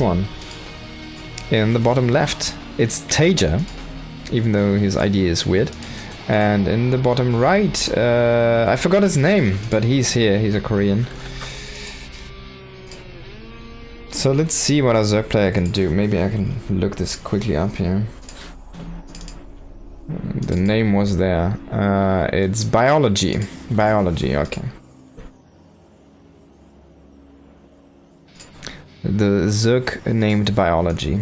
one. In the bottom left, it's Taeja, even though his ID is weird. And in the bottom right, I forgot his name, but he's here. He's a Korean. So let's see what a Zerg player can do. Maybe I can look this quickly up here. The name was there. It's biology. Biology, okay. The Zerg named biology.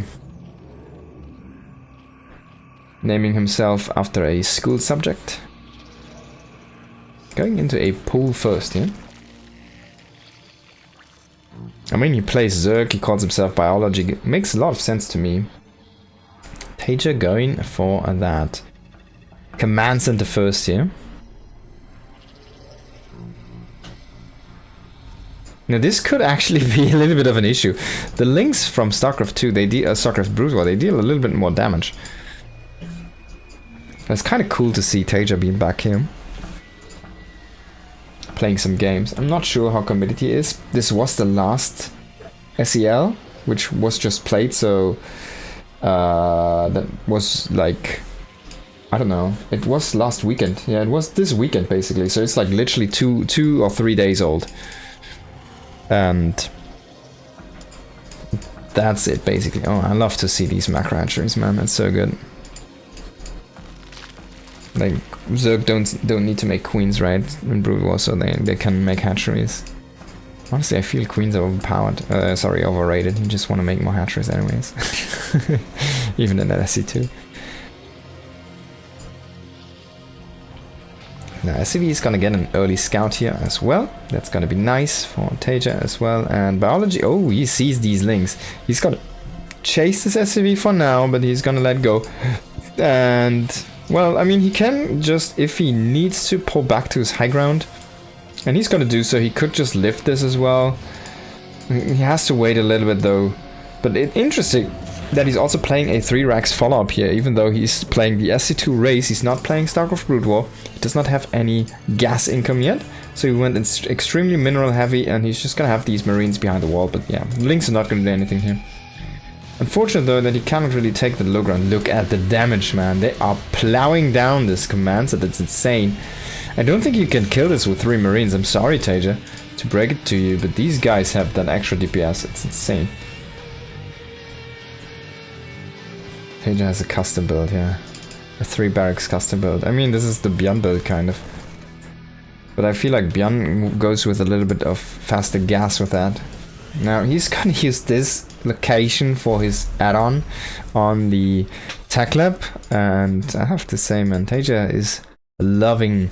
Naming himself after a school subject. Going into a pool first, yeah? I mean, he plays Zerg, he calls himself biology. It makes a lot of sense to me. Taeja going for that. Command center first here. Now this could actually be a little bit of an issue. The links from StarCraft 2, they deal StarCraft Brood War, they deal a little bit more damage. It's kind of cool to see Taeja being back here. Playing some games. I'm not sure how committed he is. This was the last SEL, which was just played, so that was like, I don't know, it was last weekend. Yeah, it was this weekend basically, so it's like literally two or 3 days old. And that's it basically. Oh, I love to see these macro hatcheries, man, that's so good. Like, Zerg don't need to make queens, right, in Brood War, so they can make hatcheries. Honestly, I feel queens are overpowered. Sorry, overrated. You just want to make more hatcheries anyways. Even in that SC2. Now, SCV is gonna get an early scout here as well. That's gonna be nice for Taeja as well. And biology, oh, he sees these links. He's gonna chase this SCV for now, but he's gonna let go. And... well, I mean, he can just, if he needs to, pull back to his high ground. And he's gonna do so. He could just lift this as well. He has to wait a little bit though. But it's interesting that he's also playing a 3-Rax follow-up here. Even though he's playing the SC2 race, he's not playing StarCraft Brood War. He does not have any gas income yet. So he went extremely mineral heavy, and he's just gonna have these marines behind the wall. But yeah, Lynx are not gonna do anything here. Unfortunate though that he cannot really take the low ground. Look at the damage, man. They are plowing down this command set. That's insane. I don't think you can kill this with 3 marines. I'm sorry, Taeja, to break it to you, but these guys have that extra DPS. It's insane. Taeja has a custom build, yeah. A 3 barracks custom build. I mean, this is the Bjorn build, kind of. But I feel like Bjorn goes with a little bit of faster gas with that. Now, he's gonna use this location for his add-on on the tech lab, and I have to say, man, Taeja is loving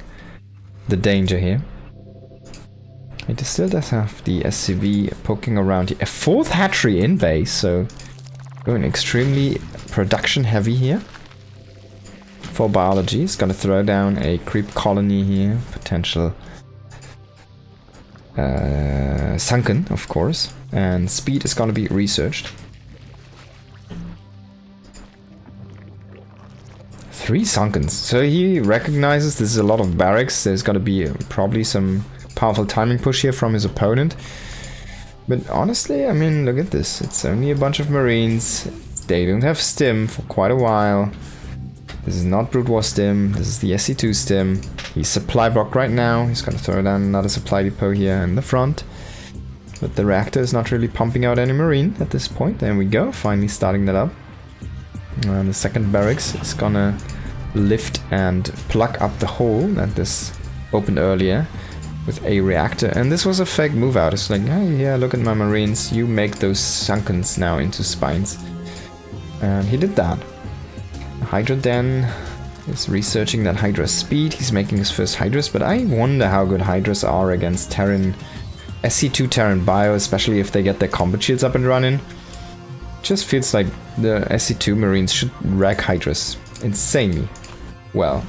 the danger here. It still does have the SCV poking around here. A 4th hatchery in base, so going extremely production heavy here. For biology, he's gonna throw down a creep colony here, potential sunken, of course, and speed is gonna be researched. 3 sunkens, so he recognizes this is a lot of barracks. There's gonna be probably some powerful timing push here from his opponent. But honestly, I mean, look at this. It's only a bunch of marines. They don't have stim for quite a while. This is not Brood War stim, this is the SC2 stim. He's supply blocked right now. He's gonna throw down another supply depot here in the front. But the reactor is not really pumping out any marine at this point. There we go, finally starting that up. And the second barracks is gonna lift and plug up the hole that this opened earlier with a reactor. And this was a fake move out. It's like, hey, yeah, look at my marines. You make those sunkens now into spines. And he did that. Hydra Den is researching that Hydra speed. He's making his first Hydras, but I wonder how good Hydras are against Terran, SC2 Terran Bio, especially if they get their combat shields up and running. Just feels like the SC2 Marines should wreck Hydras insanely well.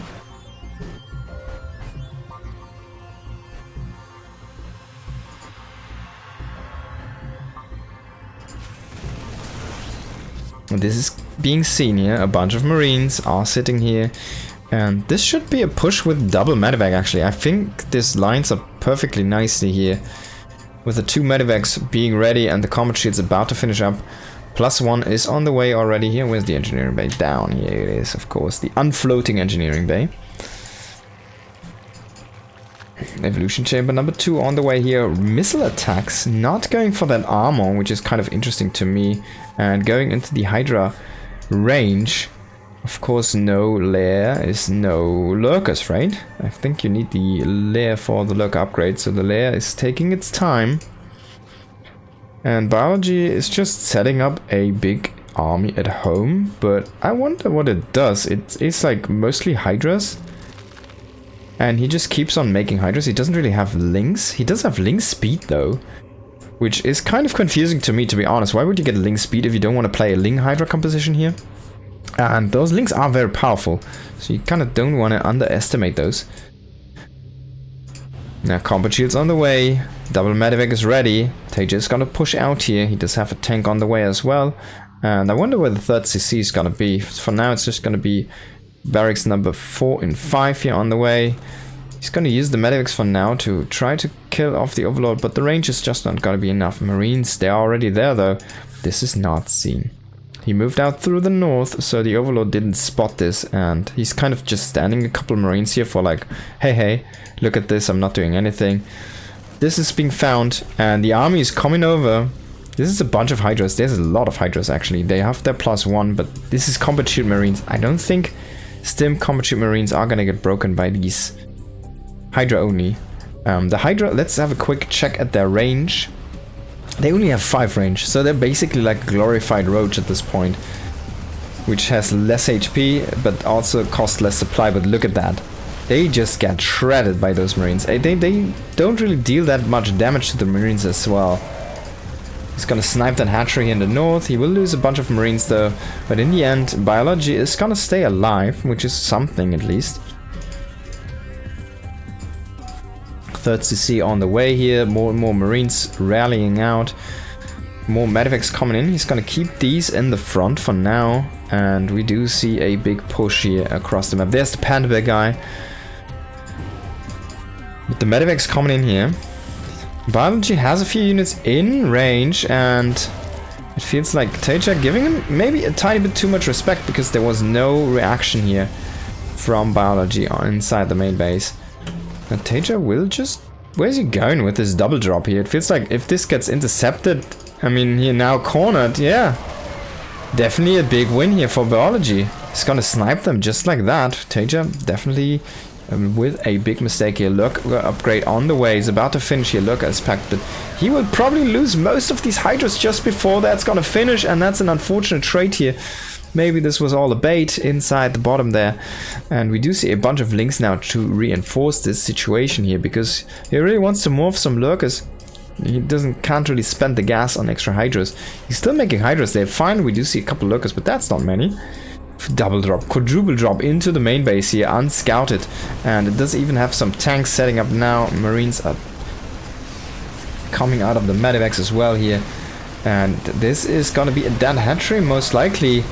This is being seen here. A bunch of Marines are sitting here, and this should be a push with double medevac actually. I think this lines up perfectly nicely here with the 2 medevacs being ready and the combat shields about to finish up. +1 is on the way already here. Where's the engineering bay? Down here it is, of course. The unfloating engineering bay. Evolution chamber number 2 on the way here. Missile attacks, not going for that armor, which is kind of interesting to me. And going into the Hydra range. Of course, no lair is no lurkers, right? I think you need the lair for the lurker upgrade, so the lair is taking its time. And biology is just setting up a big army at home, but I wonder what it does. It's like mostly Hydras. And he just keeps on making Hydras. He doesn't really have links. He does have link speed though, which is kind of confusing to me, to be honest. Why would you get link speed if you don't want to play a link Hydra composition here? And those links are very powerful, so you kind of don't want to underestimate those. Now combat shields on the way. Double medevac is ready. Taeja is gonna push out here. He does have a tank on the way as well. And I wonder where the 3rd CC is gonna be. For now it's just gonna be barracks number 4 and 5 here on the way. He's gonna use the medevacs for now to try to kill off the overlord, but the range is just not gonna be enough. Marines, they're already there though. This is not seen. He moved out through the north, so the overlord didn't spot this, and he's kind of just standing a couple of marines here for like, hey, look at this, I'm not doing anything. This is being found, and the army is coming over. This is a bunch of Hydras. There's a lot of Hydras actually. They have their +1, but this is combat shield marines. I don't think Stim combat shield marines are gonna get broken by these Hydra only. The Hydra, let's have a quick check at their range. They only have 5 range, so they're basically like a glorified roach at this point, which has less HP, but also costs less supply. But look at that. They just get shredded by those marines. They don't really deal that much damage to the marines as well. He's gonna snipe that hatchery in the north. He will lose a bunch of marines though, but in the end, biology is gonna stay alive, which is something at least. 3rd CC on the way here, more and more marines rallying out, more medevacs coming in. He's gonna keep these in the front for now, and we do see a big push here across the map. There's the panda bear guy with the medevacs coming in here. Biology has a few units in range, and it feels like Taeja giving him maybe a tiny bit too much respect, because there was no reaction here from biology inside the main base. And Taeja will just... Where's he going with this double drop here? It feels like if this gets intercepted... I mean, here now cornered, yeah. Definitely a big win here for biology. He's gonna snipe them just like that. Taeja definitely with a big mistake here. Look, upgrade on the way. He's about to finish here. Look, as packed, but he will probably lose most of these Hydras just before that's gonna finish, and that's an unfortunate trade here. Maybe this was all a bait inside the bottom there. And we do see a bunch of links now to reinforce this situation here, because he really wants to morph some lurkers. He can't really spend the gas on extra Hydras. He's still making Hydras there. Fine, we do see a couple lurkers, but that's not many. Double drop, quadruple drop into the main base here, unscouted. And it does even have some tanks setting up now. Marines are coming out of the medevacs as well here. And this is gonna be a dead hatchery most likely.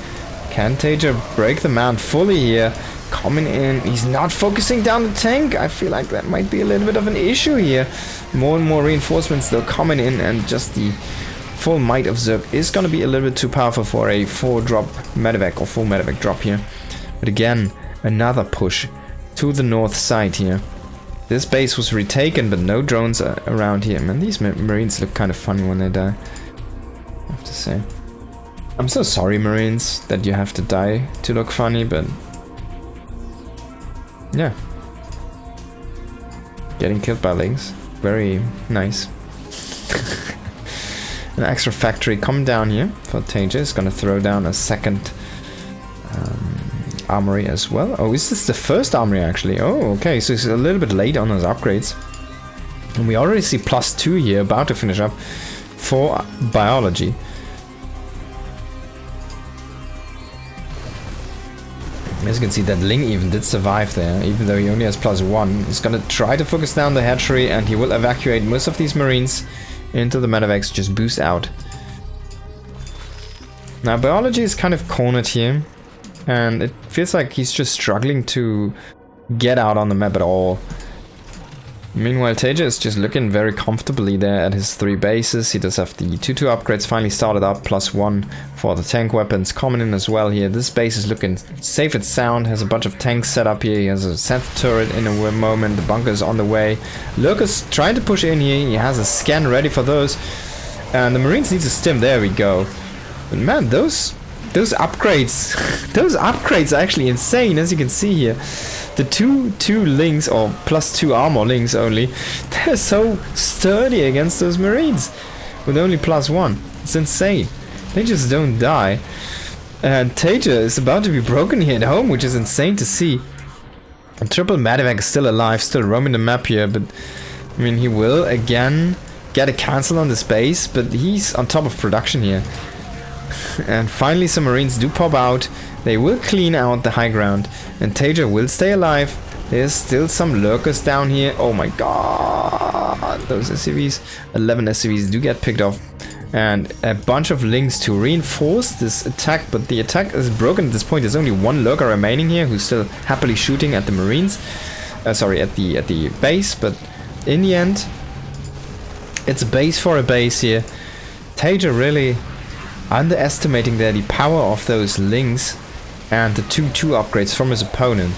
Can Taeja break the man fully here? Coming in, he's not focusing down the tank. I feel like that might be a little bit of an issue here. More and more reinforcements though coming in, and just the full might of Zerg is gonna be a little bit too powerful for a 4-drop medevac or full medevac drop here. But again, another push to the north side here. This base was retaken, but no drones are around here. Man, these marines look kind of funny when they die, I have to say. I'm so sorry, Marines, that you have to die to look funny, but yeah. Getting killed by links. Very nice. An extra factory coming down here for Taeja. Is gonna throw down a second armory as well. Oh, is this the first armory actually? Oh, okay, so he's a little bit late on his upgrades. And we already see +2 here, about to finish up for biology. As you can see, that Ling even did survive there, even though he only has +1. He's gonna try to focus down the hatchery, and he will evacuate most of these marines into the medevacs, just boost out. Now, biology is kind of cornered here, and it feels like he's just struggling to get out on the map at all. Meanwhile, Taeja is just looking very comfortably there at his 3 bases. He does have the 2-2 upgrades finally started up, +1 for the tank weapons coming in as well here. This base is looking safe and sound, has a bunch of tanks set up here. He has a sensor turret in a moment, the bunker is on the way. Lurker's trying to push in here, he has a scan ready for those. And the Marines need to stim, there we go. But man, those upgrades, those upgrades are actually insane, as you can see here. The two links, or +2 armor links only, they're so sturdy against those Marines with only +1. It's insane. They just don't die. And Taeja is about to be broken here at home, which is insane to see. And Triple Medivac is still alive, still roaming the map here, but I mean, he will again get a cancel on this base, but he's on top of production here. And finally some Marines do pop out. They will clean out the high ground, and Taeja will stay alive. There's still some lurkers down here. Oh my god, those SCVs. 11 SCVs do get picked off, and a bunch of links to reinforce this attack, but the attack is broken at this point. There's only 1 lurker remaining here who's still happily shooting at the Marines. Sorry, at the base, but in the end, it's a base for a base here. Taeja really underestimating there the power of those links and the 2-2 upgrades from his opponent.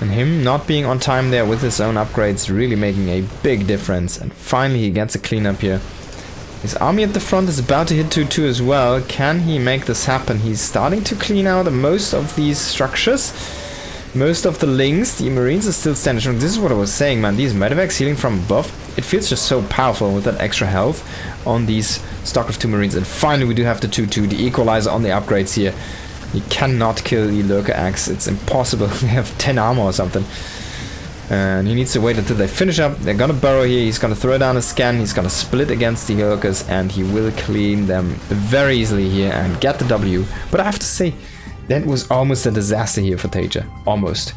And him not being on time there with his own upgrades really making a big difference. And finally he gets a cleanup here. His army at the front is about to hit 2-2 as well. Can he make this happen? He's starting to clean out most of these structures. Most of the links. The Marines are still standing strong. This is what I was saying, man. These medevacs healing from above, it feels just so powerful with that extra health on these StarCraft 2 Marines. And finally we do have the 2-2, the equalizer on the upgrades here. You cannot kill the Lurker Axe, it's impossible. They have 10 armor or something. And he needs to wait until they finish up. They're gonna burrow here, he's gonna throw down a scan, he's gonna split against the Lurkers, and he will clean them very easily here and get the W. But I have to say, that was almost a disaster here for Taeja. Almost.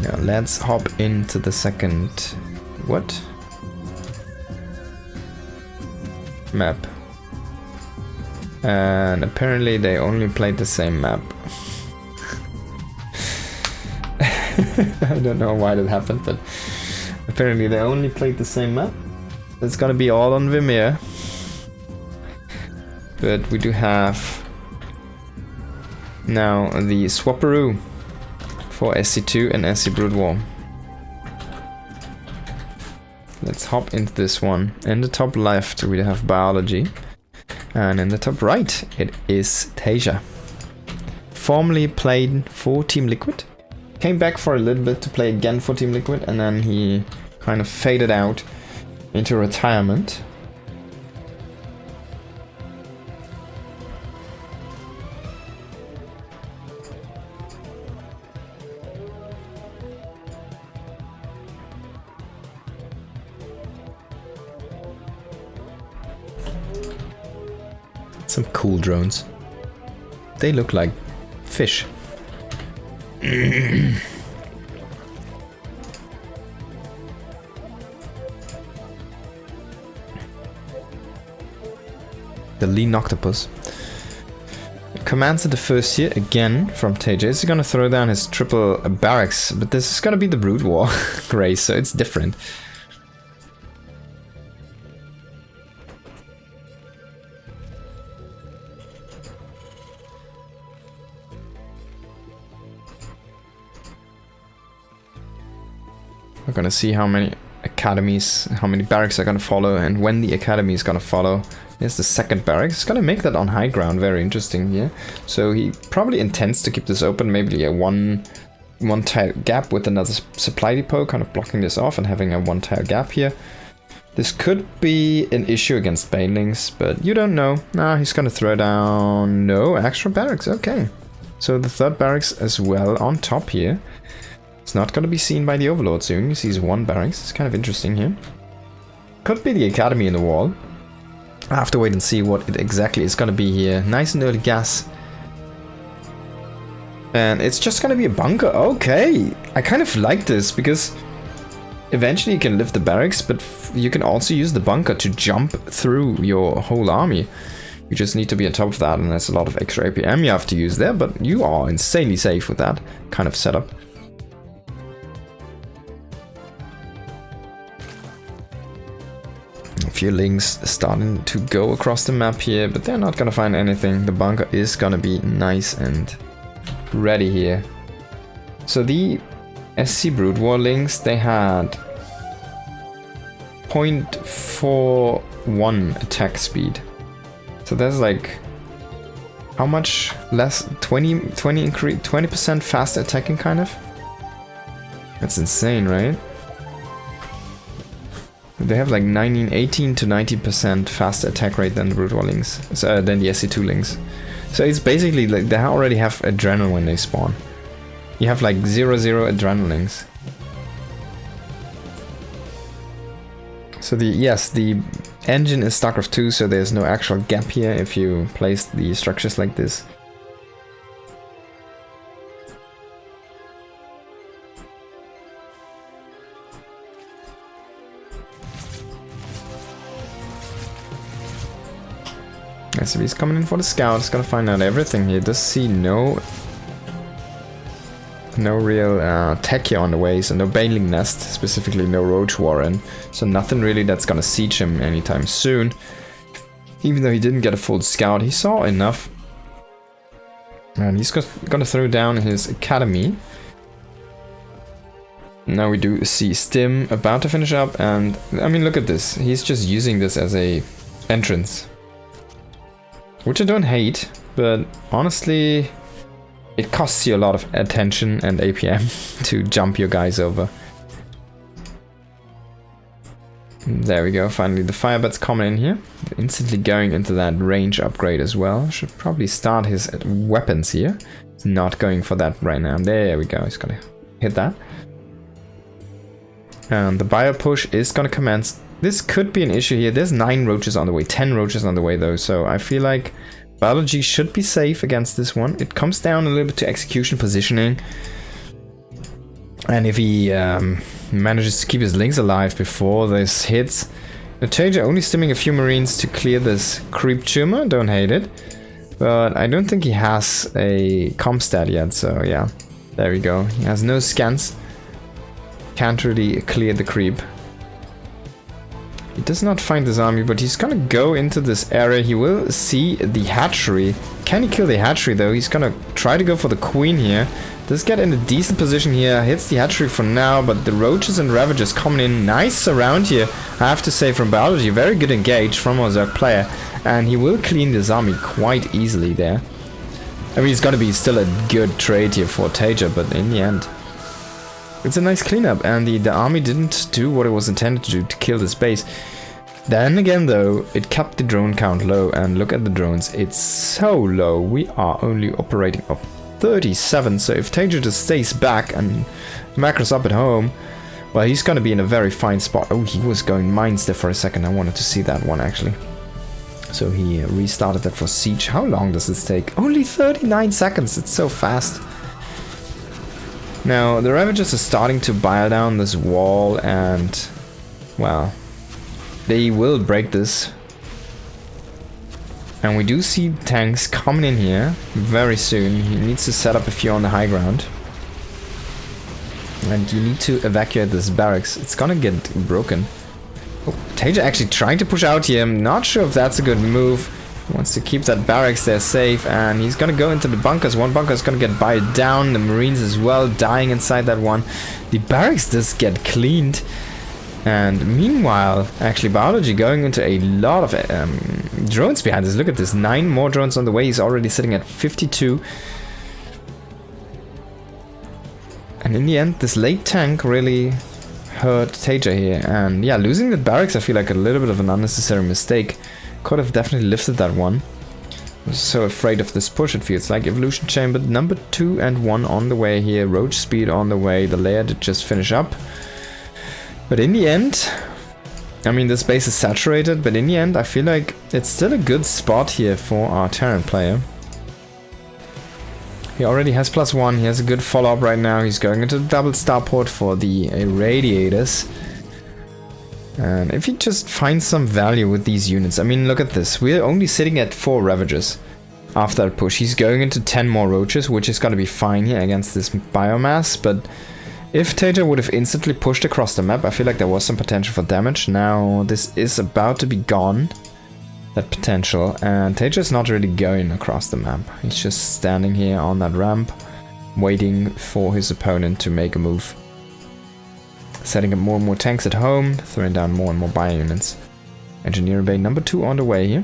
Now let's hop into the second... what? Map. And apparently they only played the same map. I don't know why that happened, but apparently they only played the same map. It's gonna be all on Vimeo. But we do have now the Swapperoo for SC2 and SC Brood War. Let's hop into this one. In the top left we have Biology, and in the top right it is Taeja. Formerly played for Team Liquid, came back for a little bit to play again for Team Liquid, and then he kind of faded out into retirement. Some cool drones. They look like fish. The lean octopus. Commands at the first here again from Taeja. He's gonna throw down his triple barracks, but this is gonna be the Brood War race, so it's different. We're gonna see how many academies, how many barracks are gonna follow, and when the academy is gonna follow. There's the second barracks. It's gonna make that on high ground very interesting here. So he probably intends to keep this open, maybe a one tile gap with another supply depot, kind of blocking this off and having a 1 tile gap here. This could be an issue against banelings, but you don't know. Nah, he's gonna throw down no extra barracks. Okay, so the third barracks as well on top here. It's not going to be seen by the Overlord soon. He sees 1 barracks. It's kind of interesting here. Could be the academy in the wall. I have to wait and see what it exactly is going to be here. Nice and early gas. And it's just going to be a bunker. Okay. I kind of like this because eventually you can lift the barracks, but you can also use the bunker to jump through your whole army. You just need to be on top of that, and there's a lot of extra APM you have to use there, but you are insanely safe with that kind of setup. few links starting to go across the map here, but they're not gonna find anything. The bunker is gonna be nice and ready here. So the SC Brood War links, they had 0.41 attack speed. So that's like, how much less? 20% faster attacking, kind of? That's insane, right? They have like 18 to 90% faster attack rate than the Brood War links, than the SC2 links. So it's basically like they already have adrenaline when they spawn. You have like 0-0 adrenalines. So the engine is StarCraft 2, so there's no actual gap here if you place the structures like this. So he's coming in for the scout. He's gonna find out everything here. Does see no real tech here on the way, so no Baneling Nest, specifically no Roach Warren, so nothing really that's gonna siege him anytime soon. Even though he didn't get a full scout, he saw enough. And he's gonna throw down his academy. Now we do see Stim about to finish up, and I mean, look at this. He's just using this as a entrance. Which I don't hate, but honestly, it costs you a lot of attention and APM to jump your guys over. There we go, finally the Firebat's coming in here. Instantly going into that range upgrade as well. Should probably start his weapons here. He's not going for that right now. There we go, he's gonna hit that. And the bio push is gonna commence. This could be an issue here. There's 9 roaches on the way, 10 roaches on the way though, so I feel like biology should be safe against this one. It comes down a little bit to execution positioning. And if he manages to keep his links alive before this hits. Taeja only stimming a few marines to clear this creep tumor, don't hate it. But I don't think he has a comp stat yet, so yeah. There we go. He has no scans. Can't really clear the creep. He does not find this army, but he's gonna go into this area. He will see the hatchery. Can he kill the hatchery though? He's gonna try to go for the queen here. Does get in a decent position here. Hits the hatchery for now, but the roaches and ravagers coming in nice around here. I have to say, from biology, very good engage from a Zerg player. And he will clean this army quite easily there. I mean, it's gonna be still a good trade here for Taeja, but in the end, it's a nice cleanup, and the army didn't do what it was intended to do, to kill this base. Then again though, it kept the drone count low, and look at the drones, it's so low. We are only operating up 37, so if Taeja just stays back and macros up at home, well, he's gonna be in a very fine spot. Oh, he was going mines there for a second. I wanted to see that one actually. So he restarted that for siege. How long does this take? Only 39 seconds, it's so fast. Now, the Ravagers are starting to bile down this wall, and, well, they will break this. And we do see tanks coming in here very soon. He needs to set up a few on the high ground. And you need to evacuate this barracks. It's gonna get broken. Oh, Taeja actually trying to push out here. I'm not sure if that's a good move. He wants to keep that barracks there safe, and he's gonna go into the bunkers. One bunker is gonna get bited down, the marines as well dying inside that one. The barracks does get cleaned, and meanwhile, actually biology going into a lot of drones behind us. Look at this, 9 more drones on the way. He's already sitting at 52. And in the end, this late tank really hurt Taeja here, and yeah, losing the barracks I feel like a little bit of an unnecessary mistake. Could have definitely lifted that one. I was so afraid of this push, it feels like. Evolution Chamber number 2 and 1 on the way here. Roach Speed on the way. The layer did just finish up. But in the end, I mean, this base is saturated, but in the end, I feel like it's still a good spot here for our Terran player. He already has +1. He has a good follow-up right now. He's going into the double starport for the irradiators. And if he just finds some value with these units, I mean, look at this. We're only sitting at 4 Ravagers after that push. He's going into 10 more Roaches, which is going to be fine here against this biomass. But If Taeja would have instantly pushed across the map, I feel like there was some potential for damage. Now this is about to be gone, that potential, and Taeja is not really going across the map. He's just standing here on that ramp, waiting for his opponent to make a move. Setting up more and more tanks at home, throwing down more and more bio units. Engineering bay number 2 on the way here.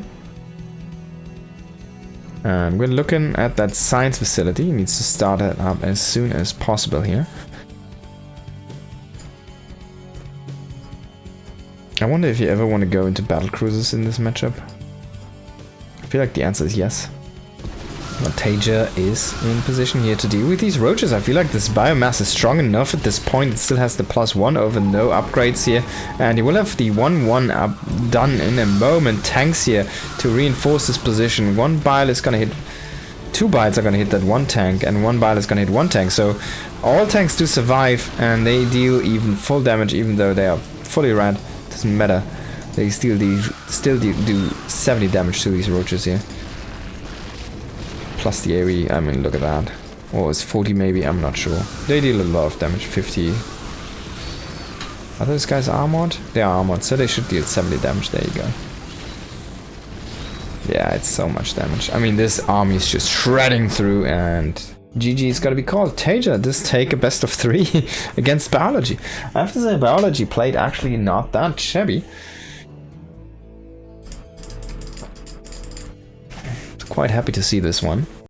And we're looking at that science facility. He needs to start it up as soon as possible here. I wonder if you ever want to go into battle cruisers in this matchup. I feel like the answer is yes. But Taeja is in position here to deal with these roaches. I feel like this biomass is strong enough at this point. It still has the +1 over no upgrades here. And he will have the 1-1 up done in a moment. Tanks here to reinforce this position. One bile is gonna hit... 2 biles are gonna hit that one tank, and 1 bile is gonna hit 1 tank. So all tanks do survive, and they deal even full damage, even though they are fully red. Doesn't matter. They still do 70 damage to these roaches here. Plus the AoE, I mean, look at that. Or it's 40 maybe, I'm not sure. They deal a lot of damage, 50. Are those guys armored? They are armored, so they should deal 70 damage, there you go. Yeah, it's so much damage. I mean, this army is just shredding through, and GG is gotta be called. Taeja does take a best of 3 against Biology. I have to say, Biology played actually not that shabby. Quite happy to see this one.